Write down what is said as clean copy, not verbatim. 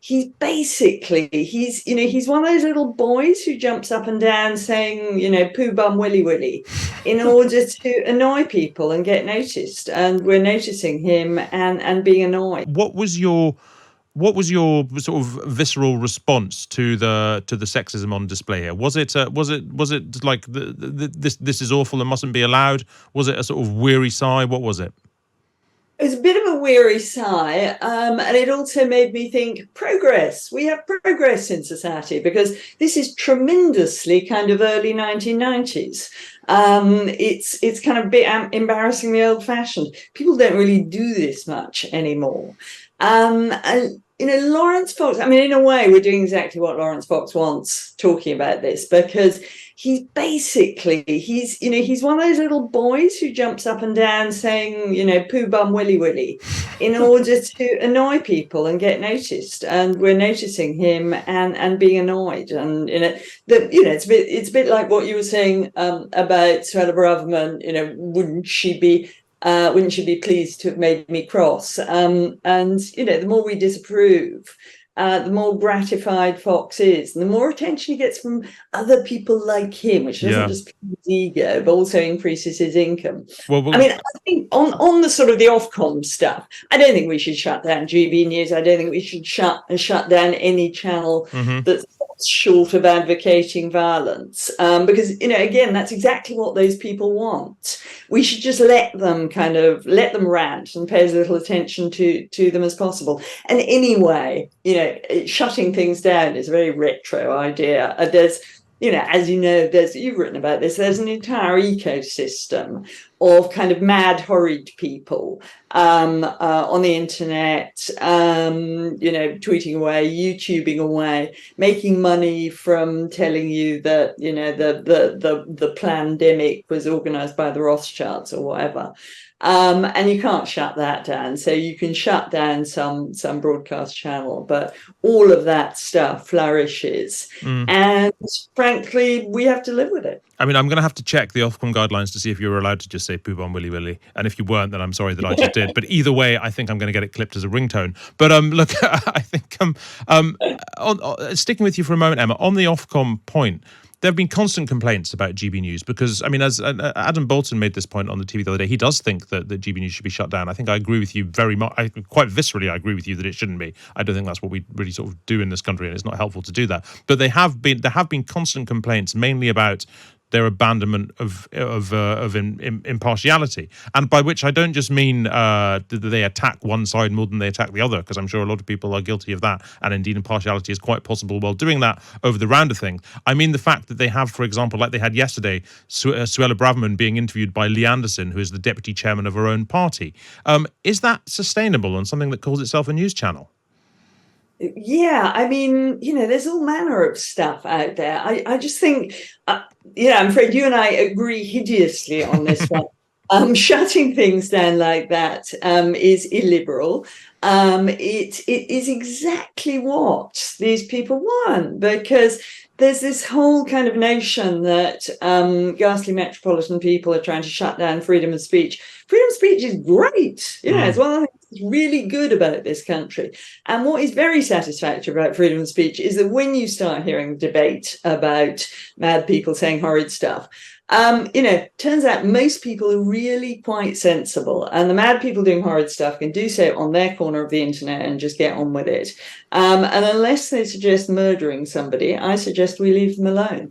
he's one of those little boys who jumps up and down saying, poo bum willy in order to annoy people and get noticed. And we're noticing him and being annoyed. What was your sort of visceral response to the sexism on display here? Was it like this is awful and mustn't be allowed? Was it a sort of weary sigh? What was it? It was a bit of a weary sigh, and it also made me think progress. We have progress in society because this is tremendously kind of early 1990s. It's kind of a bit embarrassingly old-fashioned. People don't really do this much anymore. And Laurence Fox, I mean, in a way, we're doing exactly what Laurence Fox wants talking about this, because he's one of those little boys who jumps up and down saying, poo bum willy in order to annoy people and get noticed. And we're noticing him and being annoyed. And, it's a bit like what you were saying about Suella Braverman, wouldn't she be pleased to have made me cross? The more we disapprove, the more gratified Fox is, and the more attention he gets from other people like him, which doesn't just his ego, but also increases his income. I mean, I think on the sort of the Ofcom stuff, I don't think we should shut down GB News. I don't think we should shut down any channel that's short of advocating violence, because again, that's exactly what those people want. We should just let them rant and pay as little attention to them as possible. And anyway, shutting things down is a very retro idea. There's as you've written about this, there's an entire ecosystem of kind of mad, horrid people on the internet, tweeting away, YouTubing away, making money from telling you that, the pandemic was organized by the Rothschilds or whatever. And you can't shut that down. So you can shut down some broadcast channel, but all of that stuff flourishes. And frankly, we have to live with it. I mean, I'm going to have to check the Ofcom guidelines to see if you were allowed to just say poo bum willy. And if you weren't, then I'm sorry that I just did. But either way, I think I'm going to get it clipped as a ringtone. But look, I think sticking with you for a moment, Emma, on the Ofcom point, there have been constant complaints about GB News because, I mean, as Adam Bolton made this point on the TV the other day, he does think that GB News should be shut down. I think I agree with you very much. Quite viscerally, I agree with you that it shouldn't be. I don't think that's what we really sort of do in this country, and it's not helpful to do that. But there have been constant complaints, mainly about their abandonment of impartiality, and by which I don't just mean that they attack one side more than they attack the other, because I'm sure a lot of people are guilty of that, and indeed impartiality is quite possible while doing that over the round of things. I mean the fact that they have, for example, like they had yesterday, Suella Braverman being interviewed by Lee Anderson, who is the deputy chairman of her own party. Is that sustainable on something that calls itself a news channel? Yeah, I mean, there's all manner of stuff out there. I just think, I'm afraid you and I agree hideously on this one. Shutting things down like that is illiberal. It is exactly what these people want, because there's this whole kind of notion that ghastly metropolitan people are trying to shut down freedom of speech. Freedom of speech is great. It's one of the things that's really good about this country. And what is very satisfactory about freedom of speech is that when you start hearing debate about mad people saying horrid stuff, turns out most people are really quite sensible, and the mad people doing horrid stuff can do so on their corner of the internet and just get on with it. And unless they suggest murdering somebody, I suggest we leave them alone.